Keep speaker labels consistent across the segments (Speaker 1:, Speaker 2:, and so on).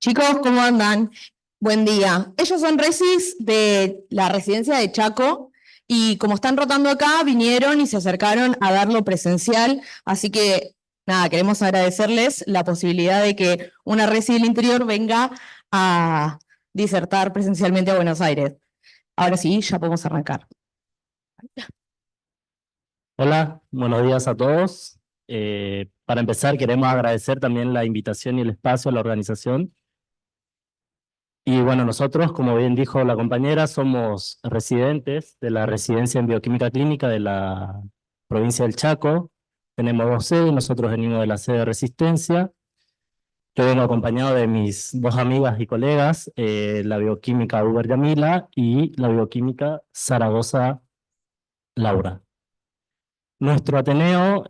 Speaker 1: Chicos, ¿cómo andan? Buen día. Ellos son resis de la residencia de Chaco y como están rotando acá, vinieron y se acercaron a darlo presencial. Así que, nada, queremos agradecerles la posibilidad de que una resi del interior venga a disertar presencialmente a Buenos Aires. Ahora sí, ya podemos arrancar.
Speaker 2: Hola, buenos días a todos. Para empezar, queremos agradecer también la invitación y el espacio a la organización. Y bueno, nosotros, como bien dijo la compañera, somos residentes de la Residencia en Bioquímica Clínica de la provincia del Chaco. Tenemos dos sedes, nosotros venimos de la sede de Resistencia. Yo vengo acompañado de mis dos amigas y colegas, la bioquímica Uber Yamila y la bioquímica Zaragoza Laura. Nuestro Ateneo,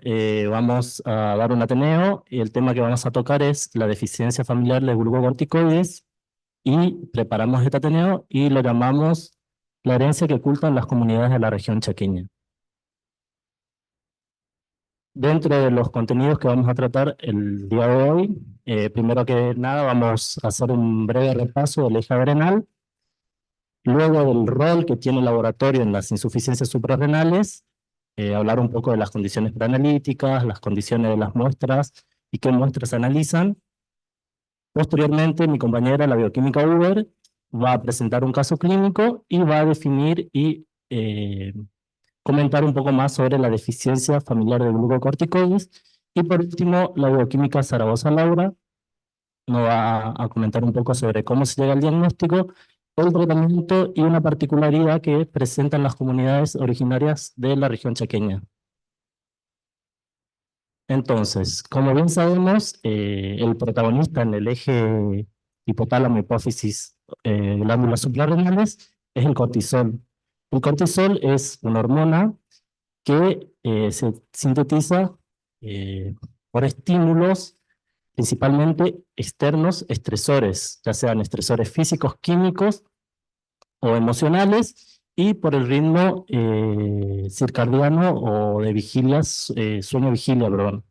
Speaker 2: vamos a dar un Ateneo y el tema que vamos a tocar es la deficiencia familiar de glucocorticoides y preparamos este Ateneo y lo llamamos la herencia que ocultan las comunidades de la región chaqueña. Dentro de los contenidos que vamos a tratar el día de hoy, primero que nada vamos a hacer un breve repaso del eje adrenal, luego del rol que tiene el laboratorio en las insuficiencias suprarrenales, hablar un poco de las condiciones preanalíticas, las condiciones de las muestras y qué muestras se analizan. Posteriormente, mi compañera, la bioquímica Uber, va a presentar un caso clínico y va a definir y comentar un poco más sobre la deficiencia familiar de glucocorticoides. Y por último, la bioquímica Zaragoza Laura nos va a comentar un poco sobre cómo se llega al diagnóstico, el tratamiento y una particularidad que presentan las comunidades originarias de la región chaqueña. Entonces, como bien sabemos, el protagonista en el eje hipotálamo, hipófisis, glándulas suprarrenales es el cortisol. El cortisol es una hormona que se sintetiza por estímulos principalmente externos estresores, ya sean estresores físicos, químicos o emocionales, y por el ritmo circadiano o de vigilias, sueño-vigilia, perdón.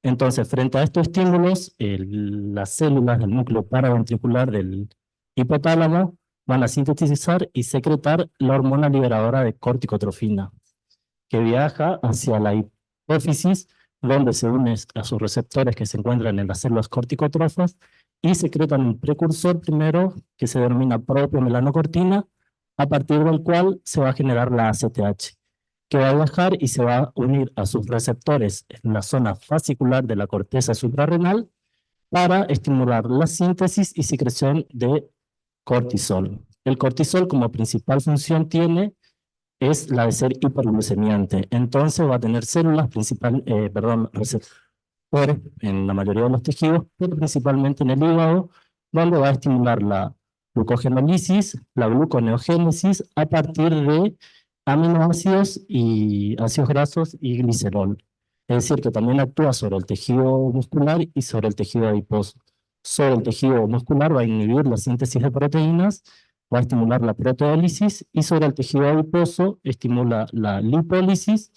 Speaker 2: Entonces, frente a estos estímulos, las células del núcleo paraventricular del hipotálamo van a sintetizar y secretar la hormona liberadora de corticotrofina, que viaja hacia la hipófisis, donde se une a sus receptores que se encuentran en las células corticotrofas y secretan un precursor primero que se denomina propiomilanocortina, a partir del cual se va a generar la ACTH, que va a viajar y se va a unir a sus receptores en la zona fascicular de la corteza suprarrenal para estimular la síntesis y secreción de cortisol. El cortisol como principal función tiene es la de ser hiperglucemiante. Entonces va a tener células receptores en la mayoría de los tejidos, pero principalmente en el hígado, donde va a estimular la glucogenólisis, la gluconeogénesis a partir de aminoácidos y ácidos grasos y glicerol. Es decir, que también actúa sobre el tejido muscular y sobre el tejido adiposo. Sobre el tejido muscular va a inhibir la síntesis de proteínas, va a estimular la proteólisis, y sobre el tejido adiposo estimula la lipólisis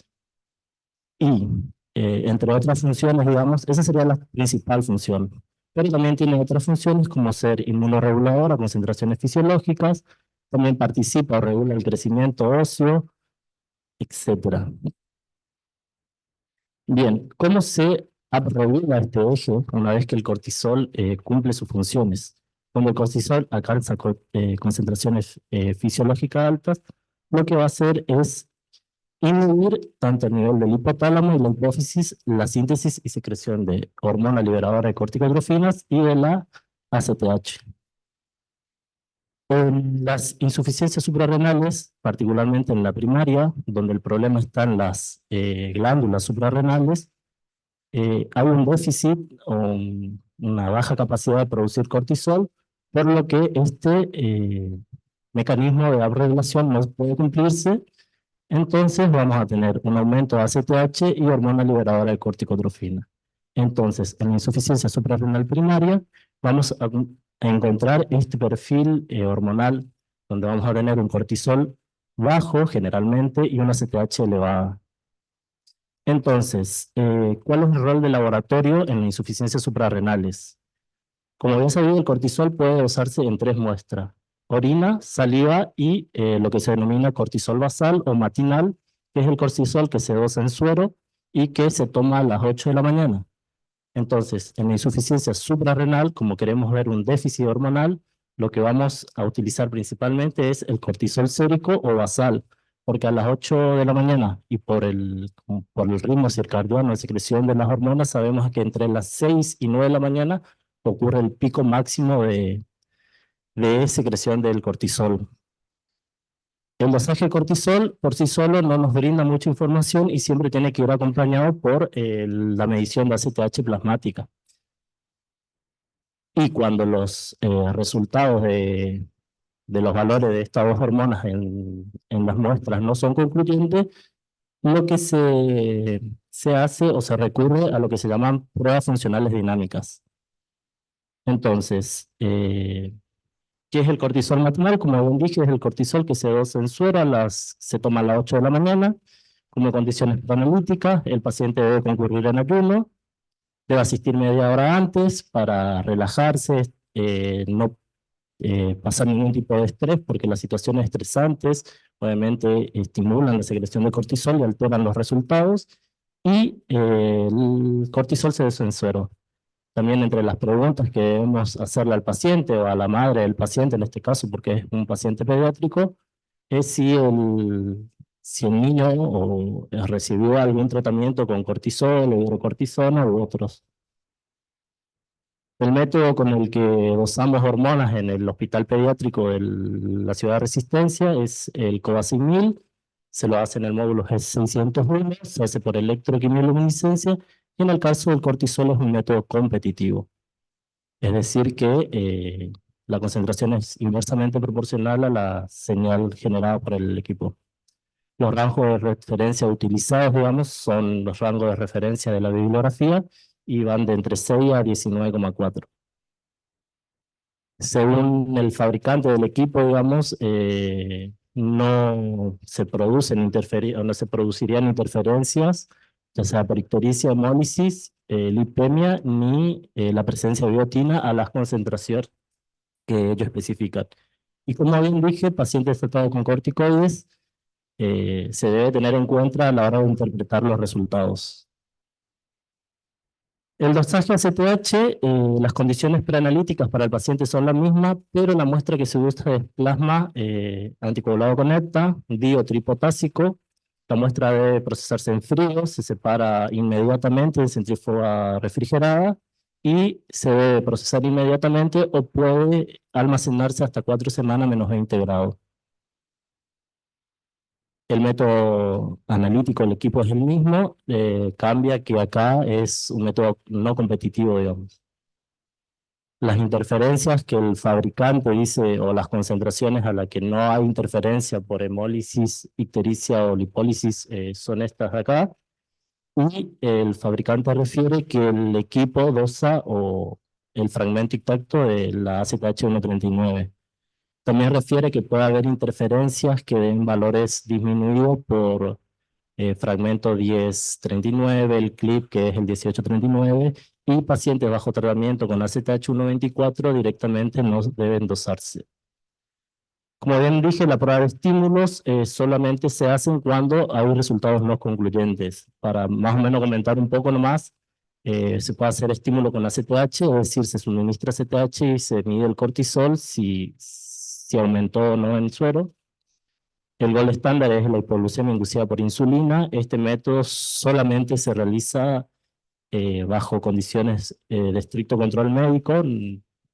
Speaker 2: y, entre otras funciones, digamos, esa sería la principal función. Pero también tiene otras funciones como ser inmunoregulador a concentraciones fisiológicas, también participa o regula el crecimiento óseo, etc. Bien, ¿cómo se regula este eje una vez que el cortisol cumple sus funciones? Cuando el cortisol alcanza concentraciones fisiológicas altas, lo que va a hacer es inhibir tanto a nivel del hipotálamo y la hipófisis la síntesis y secreción de hormona liberadora de corticotrofinas y de la ACTH. En las insuficiencias suprarrenales, particularmente en la primaria, donde el problema está en las glándulas suprarrenales, hay un déficit o una baja capacidad de producir cortisol, por lo que este mecanismo de autorregulación no puede cumplirse. Entonces vamos a tener un aumento de ACTH y hormona liberadora de corticotrofina. Entonces, en la insuficiencia suprarrenal primaria, vamos a encontrar este perfil hormonal, donde vamos a tener un cortisol bajo generalmente y una ACTH elevada. Entonces, ¿cuál es el rol del laboratorio en la insuficiencia suprarrenales? Como bien sabido, el cortisol puede dosarse en 3 muestras: orina, saliva y lo que se denomina cortisol basal o matinal, que es el cortisol que se dosa en suero y que se toma a las 8 de la mañana. Entonces, en la insuficiencia suprarrenal, como queremos ver un déficit hormonal, lo que vamos a utilizar principalmente es el cortisol sérico o basal, porque a las 8 de la mañana y por el ritmo circadiano de secreción de las hormonas, sabemos que entre las 6 y 9 de la mañana ocurre el pico máximo de secreción del cortisol. El dosaje de cortisol por sí solo no nos brinda mucha información y siempre tiene que ir acompañado por la medición de ACTH plasmática. Y cuando los resultados de los valores de estas dos hormonas en las muestras no son concluyentes, lo que se hace o se recurre a lo que se llaman pruebas funcionales dinámicas. Entonces, ¿qué es el cortisol matinal? Como bien dije, es el cortisol que se dosa en suero, se toma a las 8 de la mañana. Como condiciones analíticas, el paciente debe concurrir en ayuno, debe asistir media hora antes para relajarse, no pasar ningún tipo de estrés, porque las situaciones estresantes obviamente estimulan la secreción de cortisol y alteran los resultados, y el cortisol se dosa en suero. También entre las preguntas que debemos hacerle al paciente o a la madre del paciente, en este caso porque es un paciente pediátrico, es si el niño recibió algún tratamiento con cortisol o hidrocortisona u otros. El método con el que dosamos hormonas en el hospital pediátrico de la ciudad de Resistencia es el Cobacin-1000. Se lo hace en el módulo G601, se hace por electroquimioluminiscencia, y en el caso del cortisol es un método competitivo. Es decir que la concentración es inversamente proporcional a la señal generada por el equipo. Los rangos de referencia utilizados, digamos, son los rangos de referencia de la bibliografía y van de entre 6 a 19,4. Según el fabricante del equipo, digamos, no se no se producirían interferencias, ya sea por ictericia, hemólisis, lipemia, ni la presencia de biotina a las concentraciones que ellos especifican. Y como bien dije, pacientes tratados con corticoides se debe tener en cuenta a la hora de interpretar los resultados. El dosaje ACTH, las condiciones preanalíticas para el paciente son las mismas, pero la muestra que se usa es plasma anticoagulado con EPTA, diotripotásico. La muestra debe procesarse en frío, se separa inmediatamente en centrífuga refrigerada y se debe procesar inmediatamente o puede almacenarse hasta 4 semanas a menos 20 grados. El método analítico del equipo es el mismo, cambia que acá es un método no competitivo, digamos. Las interferencias que el fabricante dice, o las concentraciones a las que no hay interferencia por hemólisis, ictericia o lipólisis, son estas de acá. Y el fabricante refiere que el equipo dosa o el fragmento intacto de la AZH139. También refiere que puede haber interferencias que den valores disminuidos por fragmento 1039, el CLIP que es el 1839, y pacientes bajo tratamiento con AZH124 directamente no deben dosarse. Como bien dije, la prueba de estímulos solamente se hacen cuando hay resultados no concluyentes. Para más o menos comentar un poco nomás, se puede hacer estímulo con ACTH, es decir, se suministra ACTH y se mide el cortisol si aumentó o no en suero. El gol estándar es la hipoglucemia inducida por insulina. Este método solamente se realiza bajo condiciones de estricto control médico.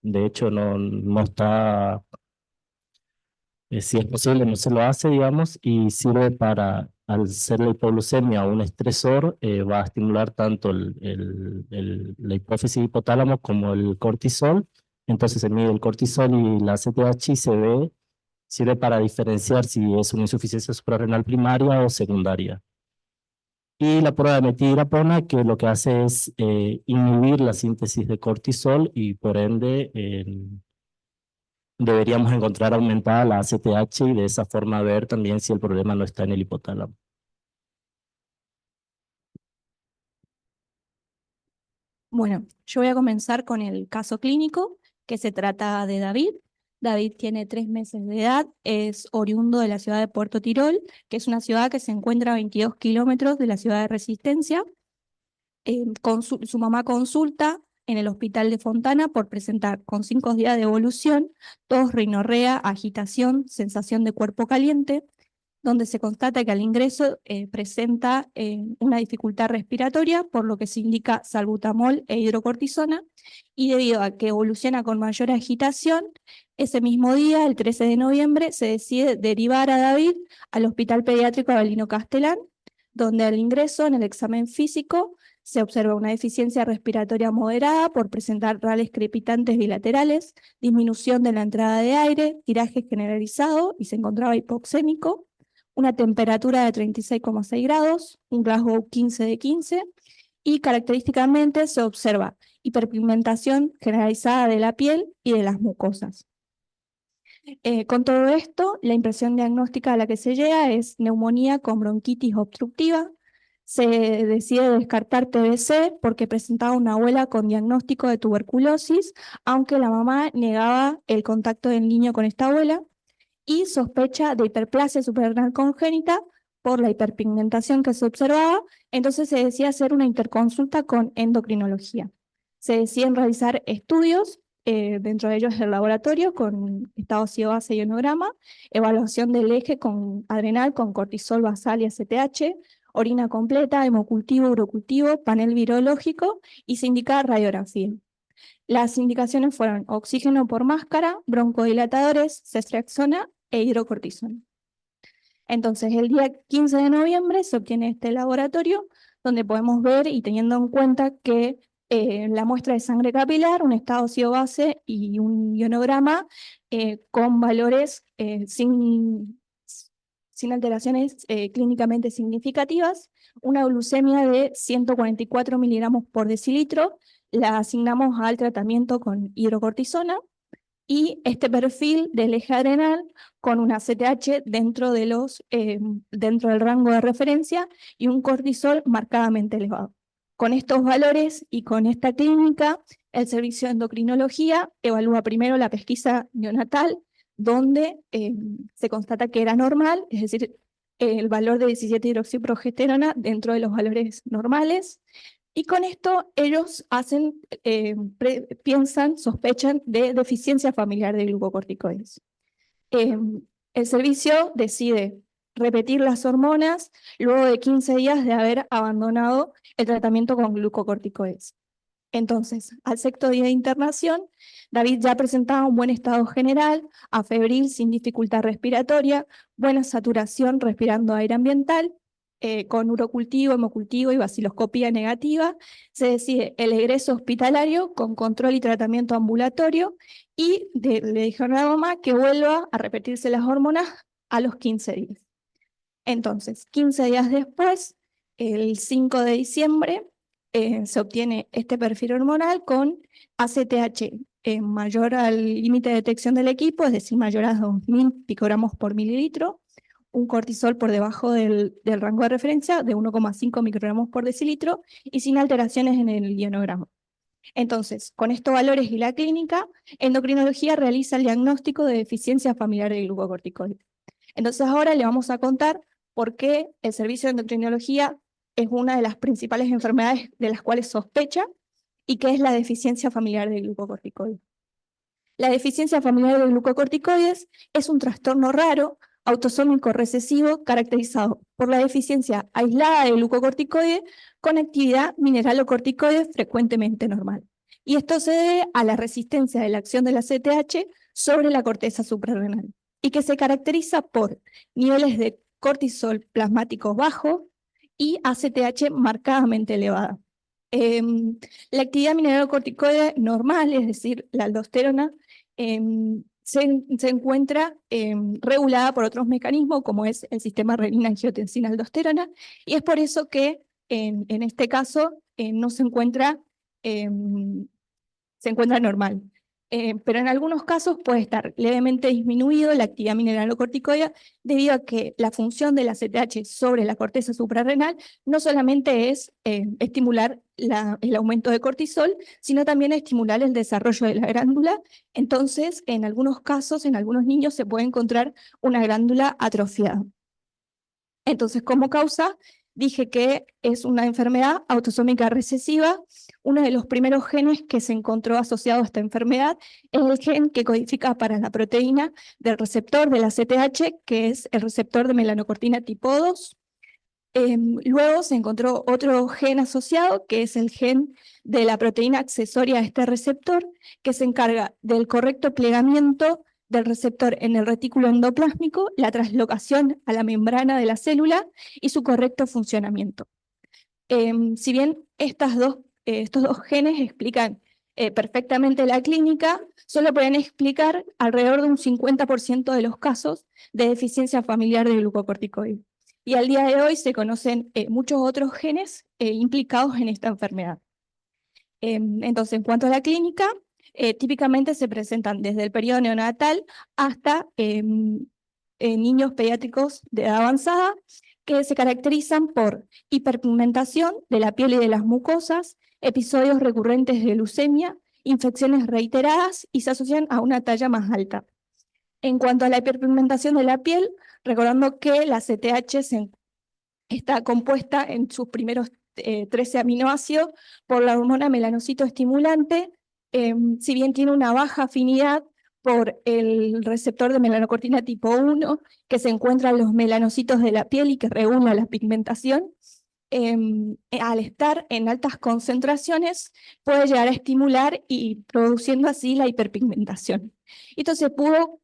Speaker 2: De hecho, no está, si es posible, no se lo hace, digamos, y sirve para, al ser la hipoglucemia un estresor, va a estimular tanto la hipófisis hipotálamo como el cortisol. Entonces se mide el cortisol y la ACTH y se ve. Sirve para diferenciar si es una insuficiencia suprarrenal primaria o secundaria. Y la prueba de metidirapona, que lo que hace es inhibir la síntesis de cortisol y por ende deberíamos encontrar aumentada la ACTH y de esa forma ver también si el problema no está en el hipotálamo.
Speaker 3: Bueno, yo voy a comenzar con el caso clínico, que se trata de David. David tiene 3 meses de edad, es oriundo de la ciudad de Puerto Tirol, que es una ciudad que se encuentra a 22 kilómetros de la ciudad de Resistencia. Su mamá consulta en el hospital de Fontana por presentar con 5 días de evolución tos, rinorrea, agitación, sensación de cuerpo caliente, donde se constata que al ingreso presenta una dificultad respiratoria, por lo que se indica salbutamol e hidrocortisona, y debido a que evoluciona con mayor agitación, ese mismo día, el 13 de noviembre, se decide derivar a David al Hospital Pediátrico Avelino Castellán, donde al ingreso en el examen físico se observa una deficiencia respiratoria moderada por presentar rales crepitantes bilaterales, disminución de la entrada de aire, tiraje generalizado y se encontraba hipoxémico, una temperatura de 36,6 grados, un Glasgow 15 de 15, y característicamente se observa hiperpigmentación generalizada de la piel y de las mucosas. Con todo esto, la impresión diagnóstica a la que se llega es neumonía con bronquitis obstructiva. Se decide descartar TBC porque presentaba una abuela con diagnóstico de tuberculosis, aunque la mamá negaba el contacto del niño con esta abuela, y sospecha de hiperplasia suprarrenal congénita por la hiperpigmentación que se observaba. Entonces se decide hacer una interconsulta con endocrinología. Se deciden realizar estudios, dentro de ellos el laboratorio con estado ácido base y ionograma, evaluación del eje con adrenal con cortisol basal y ACTH, orina completa, hemocultivo, urocultivo, panel virológico, y se indica radiografía. Las indicaciones fueron oxígeno por máscara, broncodilatadores, ceftriaxona e hidrocortisona. Entonces, el día 15 de noviembre se obtiene este laboratorio, donde podemos ver, y teniendo en cuenta que la muestra de sangre capilar, un estado ácido base y un ionograma con valores sin alteraciones clínicamente significativas, una glucemia de 144 miligramos por decilitro, la asignamos al tratamiento con hidrocortisona, y este perfil del eje adrenal con una CTH dentro del rango de referencia y un cortisol marcadamente elevado. Con estos valores y con esta clínica, el servicio de endocrinología evalúa primero la pesquisa neonatal, donde se constata que era normal, es decir, el valor de 17-hidroxiprogesterona dentro de los valores normales. Y con esto ellos piensan, sospechan de deficiencia familiar de glucocorticoides. El servicio decide repetir las hormonas luego de 15 días de haber abandonado el tratamiento con glucocorticoides. Entonces, al 6º día de internación, David ya presentaba un buen estado general, afebril sin dificultad respiratoria, buena saturación respirando aire ambiental, con urocultivo, hemocultivo y baciloscopía negativa. Se decide el egreso hospitalario con control y tratamiento ambulatorio, y le dijeron a la mamá que vuelva a repetirse las hormonas a los 15 días. Entonces, 15 días después, el 5 de diciembre, se obtiene este perfil hormonal con ACTH mayor al límite de detección del equipo, es decir, mayor a 2000 picogramos por mililitro, un cortisol por debajo del rango de referencia de 1,5 microgramos por decilitro y sin alteraciones en el ionograma. Entonces, con estos valores y la clínica, endocrinología realiza el diagnóstico de deficiencia familiar de glucocorticoides. Entonces ahora le vamos a contar por qué el servicio de endocrinología es una de las principales enfermedades de las cuales sospecha y qué es la deficiencia familiar de glucocorticoides. La deficiencia familiar de glucocorticoides es un trastorno raro, autosómico recesivo, caracterizado por la deficiencia aislada de glucocorticoide con actividad mineralocorticoide frecuentemente normal. Y esto se debe a la resistencia de la acción de la CTH sobre la corteza suprarrenal, y que se caracteriza por niveles de cortisol plasmáticos bajos y ACTH marcadamente elevada. La actividad mineralocorticoide normal, es decir, la aldosterona, se encuentra regulada por otros mecanismos, como es el sistema renina-angiotensina-aldosterona, y es por eso que en este caso no se encuentra normal. pero en algunos casos puede estar levemente disminuido la actividad mineralocorticoidea debido a que la función de la ACTH sobre la corteza suprarrenal no solamente es estimular el aumento de cortisol, sino también estimular el desarrollo de la glándula. Entonces, en algunos casos, en algunos niños se puede encontrar una glándula atrofiada. Entonces, como causa, dije que es una enfermedad autosómica recesiva. Uno de los primeros genes que se encontró asociado a esta enfermedad es el gen que codifica para la proteína del receptor de la ACTH, que es el receptor de melanocortina tipo 2. Luego se encontró otro gen asociado, que es el gen de la proteína accesoria a este receptor, que se encarga del correcto plegamiento del receptor en el retículo endoplásmico, la translocación a la membrana de la célula y su correcto funcionamiento. Si bien estos dos genes explican perfectamente la clínica, solo pueden explicar alrededor de un 50% de los casos de deficiencia familiar de glucocorticoide. Y al día de hoy se conocen muchos otros genes implicados en esta enfermedad. Entonces, en cuanto a la clínica, típicamente se presentan desde el periodo neonatal hasta niños pediátricos de edad avanzada, que se caracterizan por hiperpigmentación de la piel y de las mucosas, episodios recurrentes de leucemia, infecciones reiteradas y se asocian a una talla más alta. En cuanto a la hiperpigmentación de la piel, recordando que la ACTH está compuesta en sus primeros 13 aminoácidos por la hormona melanocito estimulante, si bien tiene una baja afinidad por el receptor de melanocortina tipo 1, que se encuentra en los melanocitos de la piel y que regula la pigmentación, al estar en altas concentraciones puede llegar a estimular y produciendo así la hiperpigmentación. Entonces pudo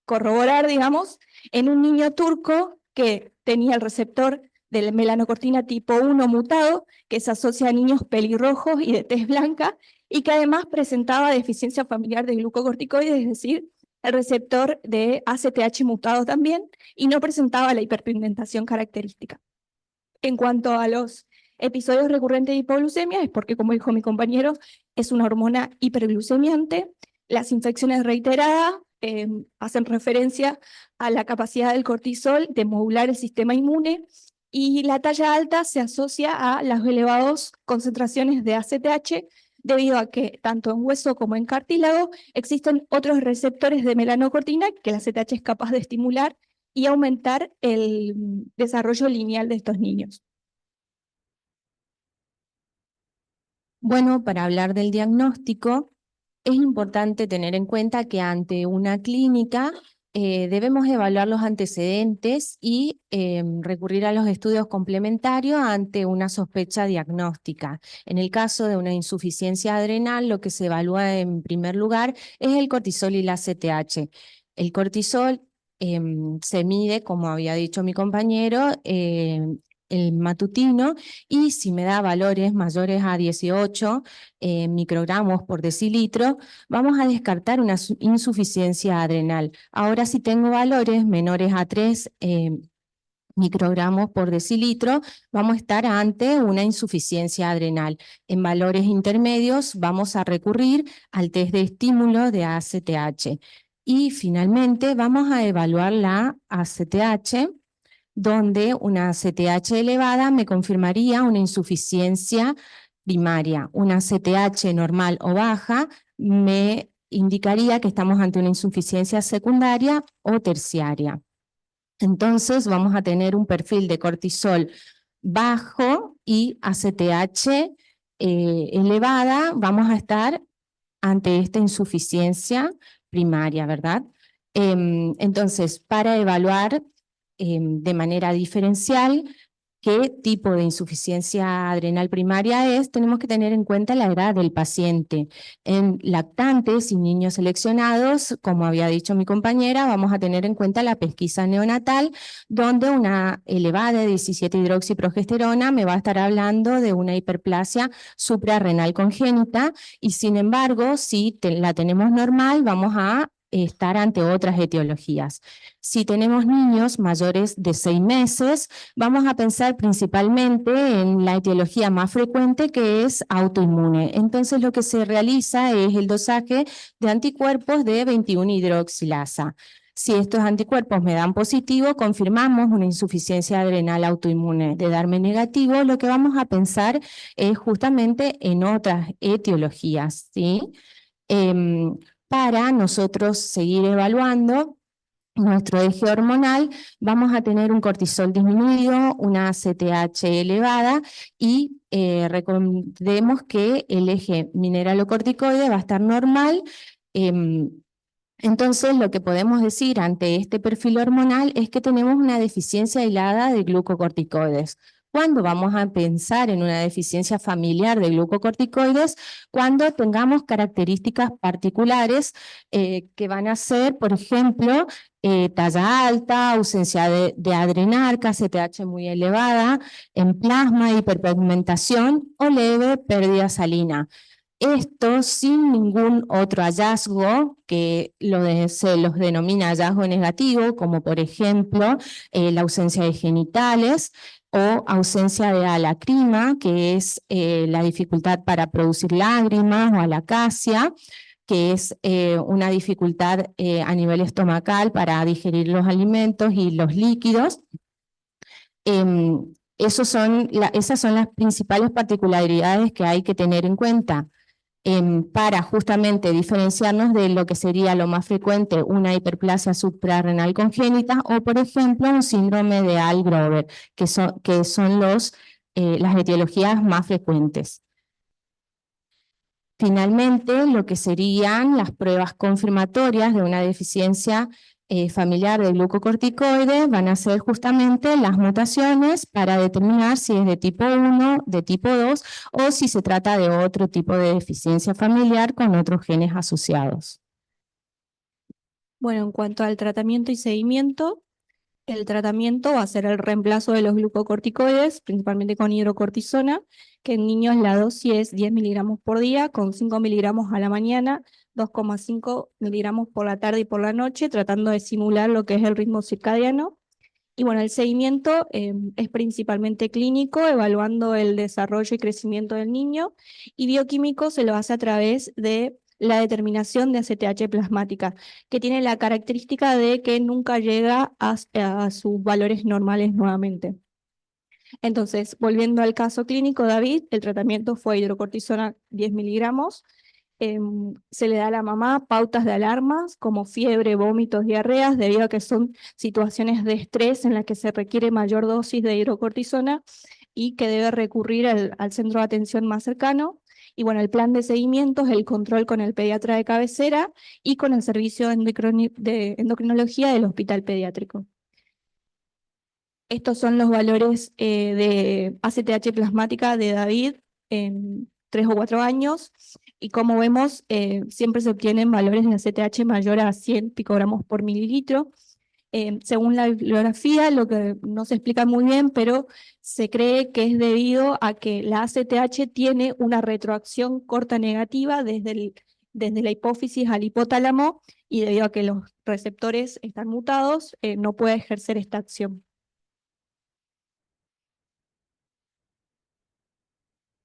Speaker 3: corroborar, digamos, en un niño turco que tenía el receptor de melanocortina tipo 1 mutado, que se asocia a niños pelirrojos y de tez blanca, y que además presentaba deficiencia familiar de glucocorticoides, es decir, el receptor de ACTH mutado también, y no presentaba la hiperpigmentación característica. En cuanto a los episodios recurrentes de hipoglucemia, es porque, como dijo mi compañero, es una hormona hiperglucemiante. Las infecciones reiteradas hacen referencia a la capacidad del cortisol de modular el sistema inmune, y la talla alta se asocia a las elevadas concentraciones de ACTH, debido a que tanto en hueso como en cartílago existen otros receptores de melanocortina que la ACTH es capaz de estimular y aumentar el desarrollo lineal de estos niños.
Speaker 1: Bueno, para hablar del diagnóstico, es importante tener en cuenta que ante una clínica debemos evaluar los antecedentes y recurrir a los estudios complementarios ante una sospecha diagnóstica. En el caso de una insuficiencia adrenal, lo que se evalúa en primer lugar es el cortisol y la ACTH. El cortisol se mide, como había dicho mi compañero, el matutino, y si me da valores mayores a 18 microgramos por decilitro, vamos a descartar una insuficiencia adrenal. Ahora, si tengo valores menores a 3 microgramos por decilitro, vamos a estar ante una insuficiencia adrenal. En valores intermedios vamos a recurrir al test de estímulo de ACTH. Y finalmente vamos a evaluar la ACTH, donde una ACTH elevada me confirmaría una insuficiencia primaria. Una ACTH normal o baja me indicaría que estamos ante una insuficiencia secundaria o terciaria. Entonces vamos a tener un perfil de cortisol bajo y ACTH elevada, vamos a estar ante esta insuficiencia primaria, ¿verdad? Entonces, para evaluar de manera diferencial qué tipo de insuficiencia adrenal primaria es, tenemos que tener en cuenta la edad del paciente. En lactantes y niños seleccionados, como había dicho mi compañera, vamos a tener en cuenta la pesquisa neonatal, donde una elevada de 17-hidroxiprogesterona me va a estar hablando de una hiperplasia suprarrenal congénita, y sin embargo, si la tenemos normal, vamos a
Speaker 4: estar ante otras etiologías. Si tenemos niños mayores de 6 meses, vamos a pensar principalmente en la etiología más frecuente, que es autoinmune. Entonces lo que se realiza es el dosaje de anticuerpos de 21-hidroxilasa. Si estos anticuerpos me dan positivo, confirmamos una insuficiencia adrenal autoinmune. De darme negativo, lo que vamos a pensar es justamente en otras etiologías, ¿sí? Para nosotros seguir evaluando nuestro eje hormonal, vamos a tener un cortisol disminuido, una ACTH elevada y recordemos que el eje mineralocorticoide va a estar normal. Entonces, lo que podemos decir ante este perfil hormonal es que tenemos una deficiencia aislada de glucocorticoides. ¿Cuándo vamos a pensar en una deficiencia familiar de glucocorticoides? Cuando tengamos características particulares que van a ser, por ejemplo, talla alta, ausencia de adrenarca, CTH muy elevada, en plasma, hiperpigmentación o leve pérdida salina. Esto sin ningún otro hallazgo que se los denomina hallazgo negativo, como por ejemplo la ausencia de genitales o ausencia de alacrima, que es la dificultad para producir lágrimas, o alacasia, que es una dificultad a nivel estomacal para digerir los alimentos y los líquidos. Esas son las principales particularidades que hay que tener en cuenta para justamente diferenciarnos de lo que sería lo más frecuente, una hiperplasia suprarrenal congénita o, por ejemplo, un síndrome de Al-Grover, que son las etiologías más frecuentes. Finalmente, lo que serían las pruebas confirmatorias de una deficiencia familiar de glucocorticoides van a ser justamente las mutaciones para determinar si es de tipo 1, de tipo 2 o si se trata de otro tipo de deficiencia familiar con otros genes asociados.
Speaker 3: Bueno, en cuanto al tratamiento y seguimiento, el tratamiento va a ser el reemplazo de los glucocorticoides, principalmente con hidrocortisona, que en niños la dosis es 10 miligramos por día, con 5 miligramos a la mañana, 2,5 miligramos por la tarde y por la noche, tratando de simular lo que es el ritmo circadiano. Y bueno, el seguimiento es principalmente clínico, evaluando el desarrollo y crecimiento del niño, y bioquímico se lo hace a través de la determinación de ACTH plasmática, que tiene la característica de que nunca llega a sus valores normales nuevamente. Entonces, volviendo al caso clínico, David, el tratamiento fue hidrocortisona 10 miligramos. Se le da a la mamá pautas de alarmas como fiebre, vómitos, diarreas, debido a que son situaciones de estrés en las que se requiere mayor dosis de hidrocortisona y que debe recurrir al centro de atención más cercano. Y bueno, el plan de seguimiento es el control con el pediatra de cabecera y con el servicio de endocrinología del hospital pediátrico. Estos son los valores de ACTH plasmática de David en 3 o 4 años. Y como vemos, siempre se obtienen valores de ACTH mayor a 100 picogramos por mililitro. Según la bibliografía, lo que no se explica muy bien, pero se cree que es debido a que la ACTH tiene una retroacción corta negativa desde la hipófisis al hipotálamo, y debido a que los receptores están mutados, no puede ejercer esta acción.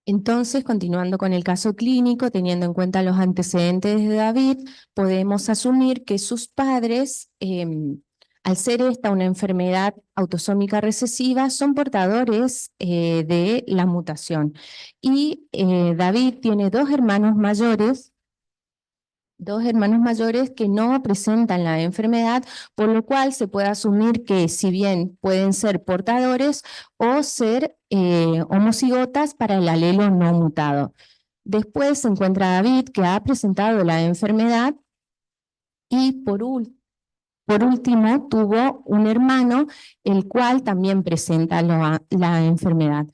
Speaker 4: Entonces, continuando con el caso clínico, teniendo en cuenta los antecedentes de David, podemos asumir que sus padres, al ser esta una enfermedad autosómica recesiva, son portadores de la mutación. Y David tiene dos hermanos mayores que no presentan la enfermedad, por lo cual se puede asumir que si bien pueden ser portadores o ser homocigotas para el alelo no mutado. Después se encuentra David, que ha presentado la enfermedad, y por último tuvo un hermano, el cual también presenta la enfermedad.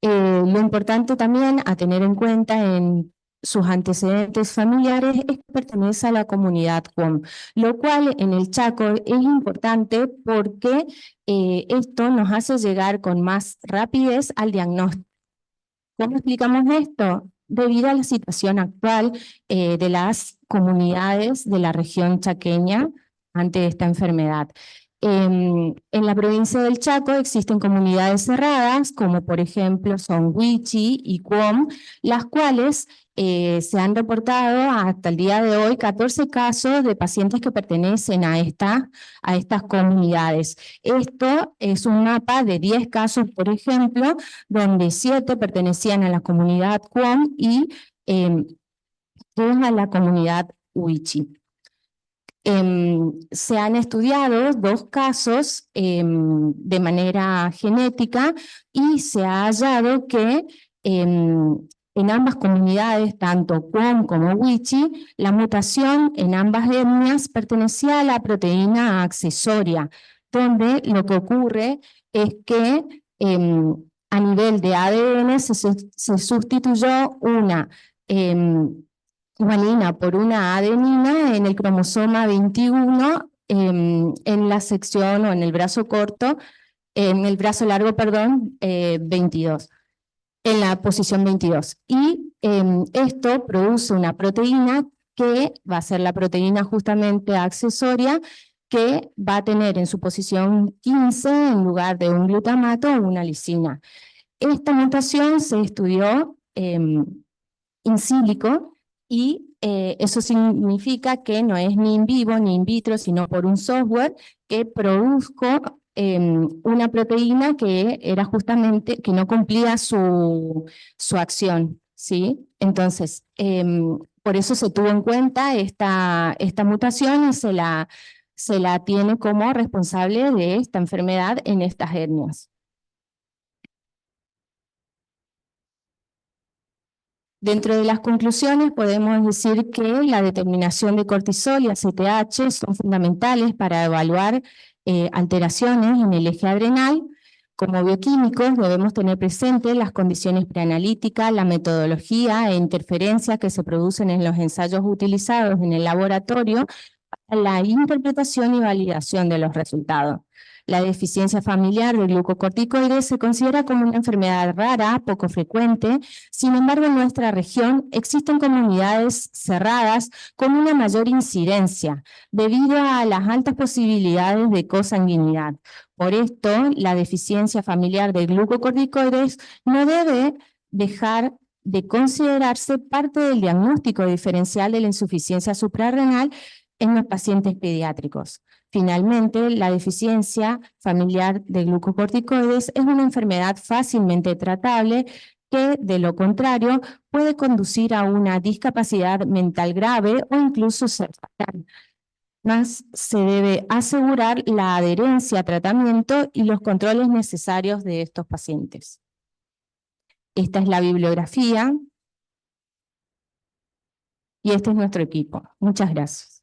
Speaker 4: Lo importante también a tener en cuenta en sus antecedentes familiares es que pertenece a la comunidad COM, lo cual en el Chaco es importante porque esto nos hace llegar con más rapidez al diagnóstico. ¿Cómo explicamos esto? debido a la situación actual de las comunidades de la región chaqueña ante esta enfermedad. En la provincia del Chaco existen comunidades cerradas, como por ejemplo son Huichi y Cuom, las cuales se han reportado hasta el día de hoy 14 casos de pacientes que pertenecen a estas comunidades. Esto es un mapa de 10 casos, por ejemplo, donde 7 pertenecían a la comunidad Cuom y 2 a la comunidad Huichi. Se han estudiado 2 casos de manera genética y se ha hallado que en ambas comunidades, tanto Cuom como Huichi, la mutación en ambas etnias pertenecía a la proteína accesoria, donde lo que ocurre es que a nivel de ADN se sustituyó una guanina por una adenina en el cromosoma 21 en la sección o en el brazo corto, en el brazo largo, perdón, 22, en la posición 22. Y esto produce una proteína que va a ser la proteína justamente accesoria, que va a tener en su posición 15, en lugar de un glutamato, una lisina. Esta mutación se estudió in silico, y eso significa que no es ni in vivo ni in vitro, sino por un software que produjo una proteína que era justamente, que no cumplía su acción, ¿sí? Entonces, por eso se tuvo en cuenta esta mutación y se la tiene como responsable de esta enfermedad en estas etnias. Dentro de las conclusiones podemos decir que la determinación de cortisol y ACTH son fundamentales para evaluar alteraciones en el eje adrenal. Como bioquímicos debemos tener presente las condiciones preanalíticas, la metodología e interferencias que se producen en los ensayos utilizados en el laboratorio para la interpretación y validación de los resultados. La deficiencia familiar de glucocorticoides se considera como una enfermedad rara, poco frecuente. Sin embargo, en nuestra región existen comunidades cerradas con una mayor incidencia debido a las altas posibilidades de consanguinidad. Por esto, la deficiencia familiar de glucocorticoides no debe dejar de considerarse parte del diagnóstico diferencial de la insuficiencia suprarrenal en los pacientes pediátricos. Finalmente, la deficiencia familiar de glucocorticoides es una enfermedad fácilmente tratable que, de lo contrario, puede conducir a una discapacidad mental grave o incluso ser fatal. Más se debe asegurar la adherencia a tratamiento y los controles necesarios de estos pacientes. Esta es la bibliografía y este es nuestro equipo. Muchas gracias.